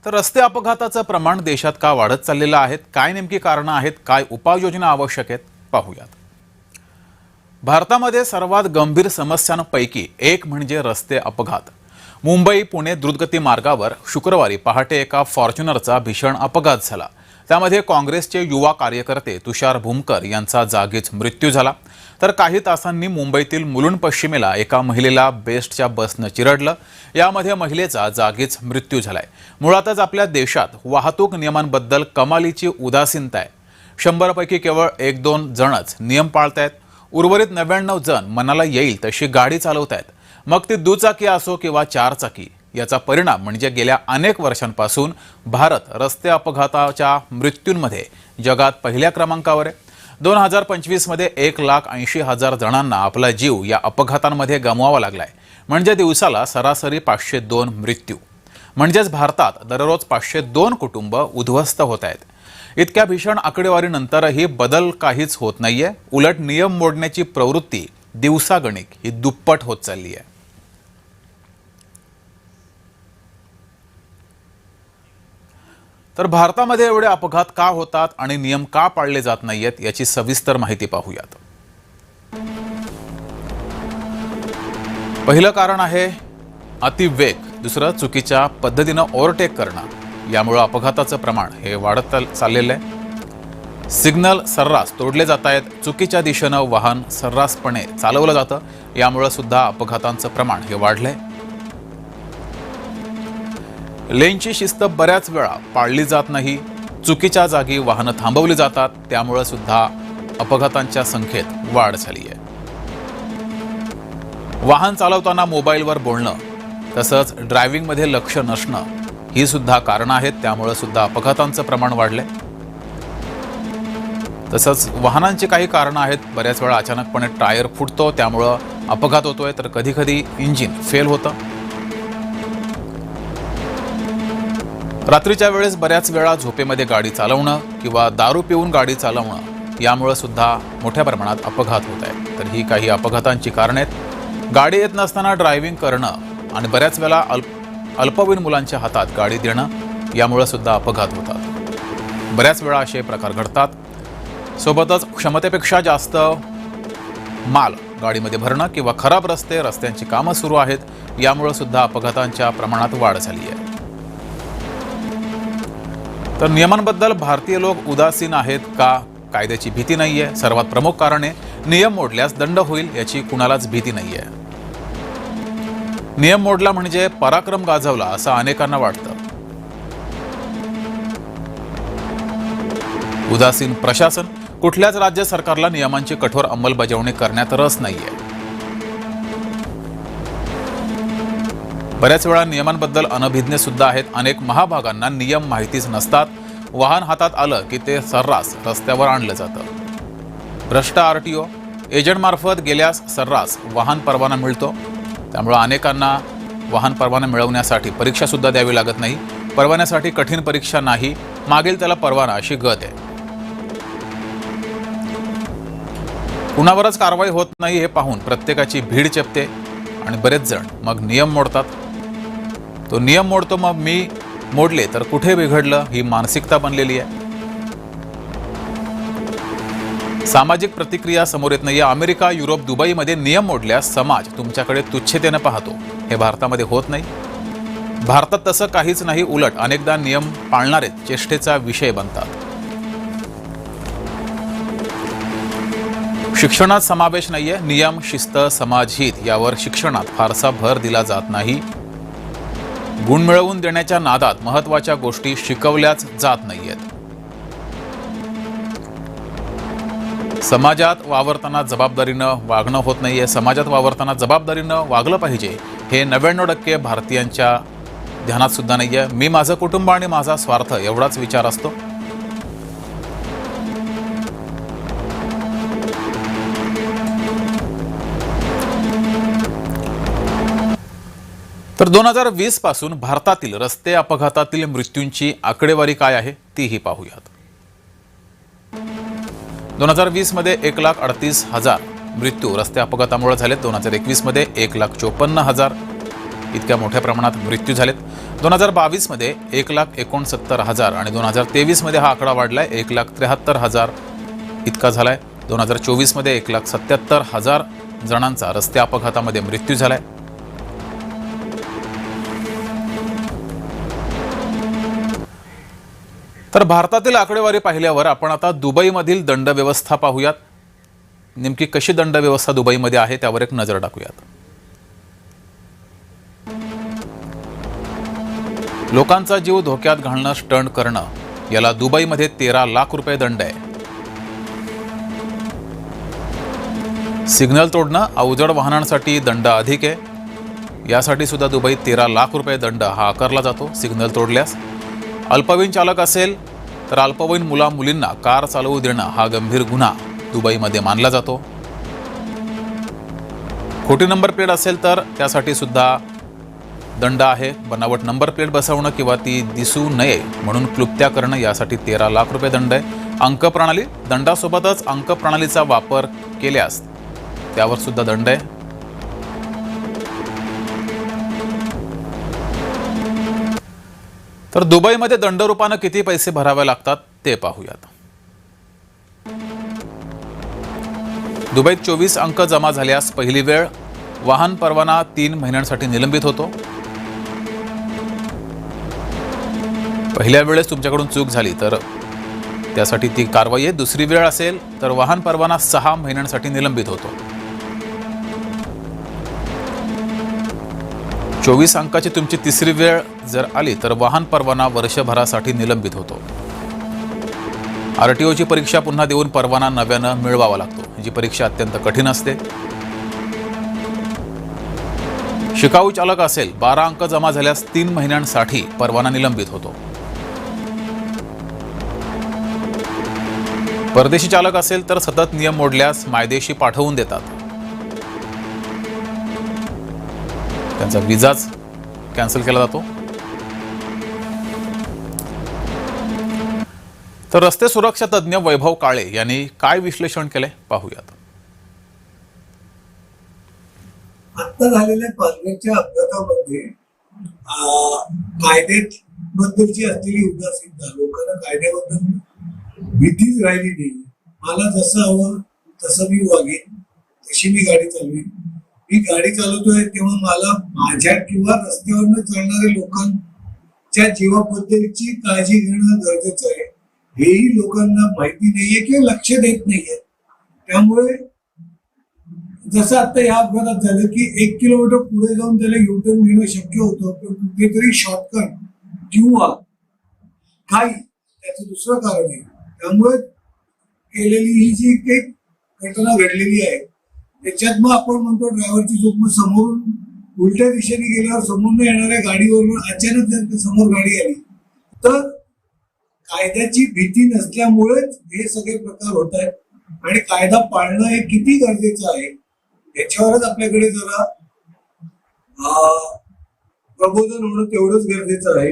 तर रस्ते अपघाताचं प्रमाण देशात का वाढत चाललेलं आहे, काय नेमकी कारणं आहेत, काय उपाययोजना आवश्यक आहेत, पाहूयात. भारतामध्ये सर्वात गंभीर समस्यांपैकी एक म्हणजे रस्ते अपघात. मुंबई पुणे द्रुतगती मार्गावर शुक्रवारी पहाटे एका फॉर्च्युनरचा भीषण अपघात झाला. त्यामध्ये काँग्रेसचे युवा कार्यकर्ते तुषार भूमकर यांचा जागीच मृत्यू झाला. तर काही तासांनी मुंबईतील मुलुंड पश्चिमेला एका महिलेला बेस्टच्या बसनं चिरडलं. यामध्ये महिलेचा जागीच मृत्यू झालाय. मुळातच आपल्या देशात वाहतूक नियमांबद्दल कमालीची उदासीनता आहे. 100 पैकी केवळ 1-2 जणच नियम पाळतायत. उर्वरित 99 जण मनाला येईल तशी गाडी चालवतायत. मग ती दुचाकी असो किंवा 4 चाकी. याचा परिणाम म्हणजे गेल्या अनेक वर्षांपासून भारत रस्ते अपघाताच्या मृत्यूंमध्ये जगात पहिल्या क्रमांकावर आहे. 2025 मध्ये 1,80,000 जणांना आपला जीव या अपघातांमध्ये गमवावा लागलाय. म्हणजे दिवसाला सरासरी 502 मृत्यू. म्हणजेच भारतात दररोज 502 कुटुंब उद्ध्वस्त होत आहेत. इतक्या भीषण आकडेवारीनंतरही बदल काहीच होत नाहीये. उलट नियम मोडण्याची प्रवृत्ती दिवसागणिक ही दुप्पट होत चालली आहे. तर भारतामध्ये एवढे अपघात का होतात आणि नियम का पाळले जात नाहीयेत याची सविस्तर माहिती पाहूयात. पहिलं कारण आहे अतिवेग, दुसरं चुकीच्या पद्धतीनं ओव्हरटेक करणं. यामुळे अपघाताचं प्रमाण हे वाढत चाललेलं आहे. सिग्नल सर्रास तोडले जात आहेत. चुकीच्या दिशेनं वाहन सर्रासपणे चालवलं जातं. यामुळे सुद्धा अपघातांचं प्रमाण हे वाढलंय. लेनची शिस्त बऱ्याच वेळा पाळली जात नाही. चुकीच्या जागी वाहनं थांबवली जातात. त्यामुळे सुद्धा अपघातांच्या संख्येत वाढ झाली आहे. वाहन चालवताना मोबाईलवर बोलणं, तसंच ड्रायव्हिंगमध्ये लक्ष नसणं ही सुद्धा कारणं आहेत. त्यामुळे सुद्धा अपघातांचं प्रमाण वाढलंय. तसंच वाहनांची काही कारणं आहेत. बऱ्याच वेळा अचानकपणे टायर फुटतो, त्यामुळं अपघात होतोय. तर कधी कधी इंजिन फेल होतं. रात्रीच्या वेळेस बऱ्याच वेळा झोपेमध्ये गाडी चालवणं किंवा दारू पिऊन गाडी चालवणं यामुळे सुद्धा मोठ्या प्रमाणात अपघात होत आहेत. तर ही काही अपघातांची कारणे आहेत. गाडी येत नसताना ड्रायव्हिंग करणं आणि बऱ्याच वेळा अल्पवयीन मुलांच्या हातात गाडी देणं यामुळे सुद्धा अपघात होतात. बऱ्याच वेळा असे प्रकार घडतात. सोबतच क्षमतेपेक्षा जास्त माल गाडीमध्ये भरणं किंवा खराब रस्त्यांची कामं सुरू आहेत यामुळे सुद्धा अपघातांच्या प्रमाणात वाढ झाली आहे. तर नियमांबद्दल भारतीय लोक उदासीन आहेत का? कायद्याची भीती नाहीये. सर्वात प्रमुख कारण आहे नियम मोडल्यास दंड होईल याची कुणालाच भीती नाहीये. नियम मोडला म्हणजे पराक्रम गाजवला असं अनेकांना वाटतं. उदासीन प्रशासन. कुठल्याच राज्य सरकारला नियमांची कठोर अंमलबजावणी करण्यात रस नाहीये. बऱ्याच वेळा नियमांबद्दल अनभिज्ञ सुद्धा आहेत. अनेक महाभागांना नियम माहितीच नसतात. वाहन हातात आलं की ते सर्रास रस्त्यावर आणलं जातं. भ्रष्ट आरटीओ एजंटमार्फत गेल्यास सर्रास वाहन परवाना मिळतो. त्यामुळे अनेकांना वाहन परवाना मिळवण्यासाठी परीक्षा सुद्धा द्यावी लागत नाही. परवान्यासाठी कठीण परीक्षा नाही, मागेल त्याला परवाना अशी गत आहे. कुणावरच कारवाई होत नाही हे पाहून प्रत्येकाची भीड चेपते आणि बरेच जण मग नियम मोडतात. तो नियम मोडतो, मग मी मोडले तर कुठे बिघडलं ही मानसिकता बनलेली आहे. सामाजिक प्रतिक्रिया समोर येत नाहीये. अमेरिका, युरोप, दुबईमध्ये नियम मोडल्यास समाज तुमच्याकडे तुच्छतेने पाहतो. हे भारतामध्ये होत नाही. भारतात तसं काहीच नाही. उलट अनेकदा नियम पाळणारे चेष्टेचा विषय बनतात. शिक्षणात समावेश नाहीये. नियम, शिस्त, समाजहित यावर शिक्षणात फारसा भर दिला जात नाही. गुण मिळवून देण्याच्या नादात महत्त्वाच्या गोष्टी शिकवल्याच जात नाहीयेत. समाजात वावरताना जबाबदारीनं वागणं होत नाहीये. समाजात वावरताना जबाबदारीनं वागलं पाहिजे हे 99% भारतीयांच्या ध्यानात सुद्धा नाहीये. मी, माझं कुटुंब आणि माझा स्वार्थ एवढाच विचार असतो. तर 2020 पासून भारतातील रस्ते अपघातातील मृत्यूंची आकडेवारी काय आहे तीही पाहूयात. 2020 मध्ये 1,38,000 मृत्यू रस्ते अपघातामुळे झाले. 2021 मध्ये 1,54,000. इतक्या मोठ्या प्रमाणात मृत्यू झालेत. 2022मध्ये 1,69,000 आणि 2023मध्ये हा आकडा वाढलाय 1,73,000 इतका झालाय. 2024मध्ये 1,77,000 जणांचा रस्ते अपघातामध्ये मृत्यू झालाय. तर भारतातील आकडेवारी पाहिल्यावर आपण आता दुबईमधील दंड व्यवस्था पाहूयात. नेमकी कशी दंड व्यवस्था दुबईमध्ये आहे त्यावर एक नजर टाकूयात. लोकांचा जीव धोक्यात घालणं, स्टंट करणं याला दुबईमध्ये 13 लाख रुपये दंड आहे. सिग्नल तोडणं, अवजड वाहनांसाठी दंड अधिक आहे. यासाठी सुद्धा दुबईत 13 लाख रुपये दंड हा आकारला जातो सिग्नल तोडल्यास. अल्पवयीन चालक असेल तर अल्पवयीन मुलींना कार चालवू देणं हा गंभीर गुन्हा दुबईमध्ये मानला जातो. खोटी नंबर प्लेट असेल तर त्यासाठी सुद्धा दंड आहे. बनावट नंबर प्लेट बसवणं किंवा ती दिसू नये म्हणून क्लुप्त्या करणं यासाठी 13 लाख रुपये दंड आहे. अंक प्रणाली दंडासोबतच अंक प्रणालीचा वापर केल्यास त्यावर सुद्धा दंड आहे. तर दुबईमध्ये दंडरूपानं किती पैसे भरावे लागतात ते पाहूयात. दुबईत 24 अंक जमा झाल्यास पहिली वेळ वाहन परवाना 3 महिन्यांसाठी निलंबित होतो. पहिल्या वेळेस तुमच्याकडून चूक झाली तर त्यासाठी ती कारवाई आहे. दुसरी वेळ असेल तर वाहन परवाना 6 महिन्यांसाठी निलंबित होतो. 24 अंकाची तुमची तिसरी वेळ जर आली तर वाहन परवाना वर्षभरासाठी निलंबित होतो. RTOची परीक्षा पुन्हा देऊन परवाना नव्यानं मिळवावा लागतो. जी परीक्षा अत्यंत कठीण असते. शिकाऊ चालक असेल 12 अंक जमा झाल्यास 3 महिन्यांसाठी परवाना निलंबित होतो. परदेशी चालक असेल तर सतत नियम मोडल्यास मायदेशी पाठवून देतात. त्यांचा विजाच कॅन्सल केला जातो. तर रस्ते सुरक्षा तज्ज्ञ वैभव काळे यांनी काय विश्लेषण केले पाहूयात. आता झालेल्या पालघरच्या अपघातामध्ये कायद्याबद्दलची असलेली उदासीनता, लोकांना कायद्याबद्दल भीतीच राहिली नाही. मला जसं हवं तसं मी वागेन, तशी मी गाडी चालवीन. मी गाडी चालवतोय तेव्हा मला माझ्या किंवा रस्त्यावरनं चालणाऱ्या लोकांच्या जीवाबद्दलची काळजी घेणं गरजेचं आहे. हेही लोकांना माहिती नाहीये किंवा लक्ष देत नाहीये. त्यामुळे जसं आता या अपघातात झालं की 1 किलोमीटर पुढे जाऊन त्याला युटर्न घेणं शक्य होतं, पण कुठेतरी शॉर्टकट किंवा काही त्याचं दुसरं कारण आहे. त्यामुळे केलेली ही जी एक घटना घडलेली आहे त्याच्यात मग आपण म्हणतो ड्रायव्हरची चूक. मग समोरून उलट्या दिशेने गेल्यावर समोरून येणाऱ्या गाडीबरोबर अचानक जर समोर गाडी आली तर कायद्याची भीती नसल्यामुळेच हे सगळे प्रकार होत आहेत. आणि कायदा पाळणं हे किती गरजेचं आहे याच्यावरच आपल्याकडे जरा प्रबोधन होणं तेवढंच गरजेचं आहे.